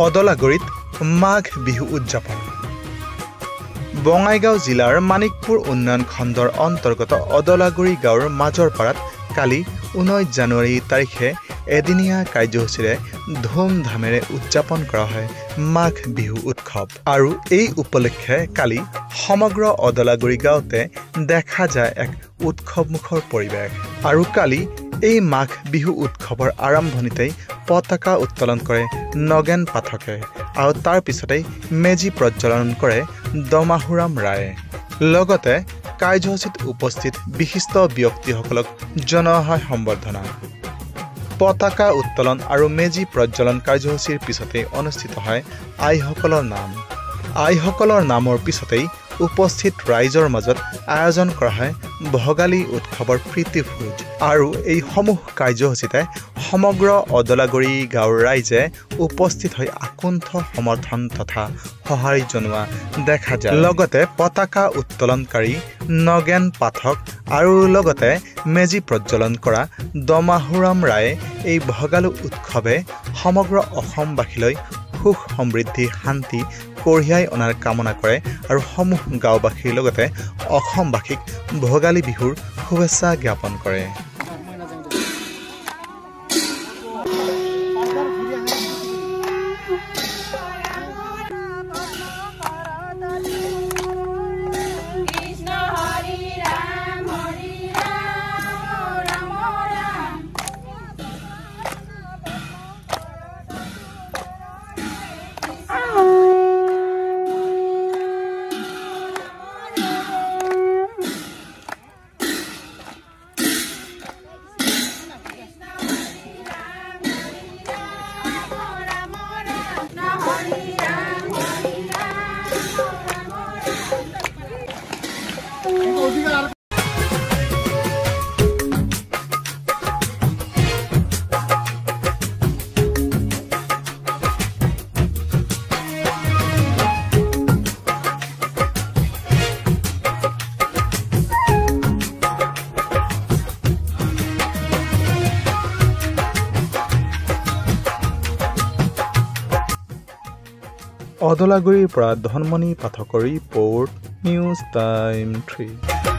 অদলাগুৰিত মাঘ বিহু উদযাপন। বঙাইগাঁও জিলাৰ মানিকপুৰ উন্নয়ন খণ্ডৰ অন্তৰ্গত অদলাগুৰি গাঁৱৰ মাজৰপাৰাত কালি 19 জানুৱাৰী তাৰিখে এদিনীয়া কাৰ্যসূচীৰে ধুমধামেৰে উদযাপন কৰা হয় মাঘ বিহু উৎসৱ। আৰু এই উপলক্ষে কালি সমগ্ৰ অদলাগুৰি গাঁৱতে দেখা যায় এক উৎসৱমুখৰ পৰিৱেশ। আৰু কালি এই মাঘ বিহু উৎসৱৰ আৰম্ভণিতেই পতাকা উত্তোলন কৰে নগেন পাঠকে আৰু তাৰ পিছতেই মেজি প্ৰজ্বলন কৰে দমাহুৰাম ৰায়ে। লগতে কাৰ্যসূচীত উপস্থিত বিশিষ্ট ব্যক্তিসকলক জনোৱা হয় সম্বৰ্ধনা। পতাকা উত্তোলন আৰু মেজি প্ৰজ্বলন কাৰ্যসূচীৰ পিছতেই অনুষ্ঠিত হয় আইসকলৰ নাম। আইসকলৰ নামৰ পিছতেই উপস্থিত ৰাইজৰ মাজত আয়োজন কৰা হয় ভোগালী উৎসৱৰ প্ৰীতিভোজ। আৰু এই সমূহ কাৰ্যসূচীতে সমগ্ৰ অদলাগুৰি গাঁৱৰ ৰাইজে উপস্থিত হৈ আকুণ্ঠ সমৰ্থন তথা সঁহাৰি জনোৱা দেখা যায়। লগতে পতাকা উত্তোলনকাৰী নগেন পাঠক আৰু লগতে মেজি প্ৰজ্বলন কৰা দমাহুৰাম ৰায়ে এই ভোগালী উৎসৱে সমগ্ৰ অসমবাসীলৈ সুখ সমৃদ্ধি শান্তি কঢ়িয়াই অনাৰ কামনা কৰে আৰু সমূহ গাঁওবাসীৰ লগতে অসমবাসীক ভোগালী বিহুৰ শুভেচ্ছা জ্ঞাপন কৰে। অদলাগুৰিৰ পৰা ধনমণি পাঠকৰ ৰিপৰ্ট, নিউজ টাইম 3।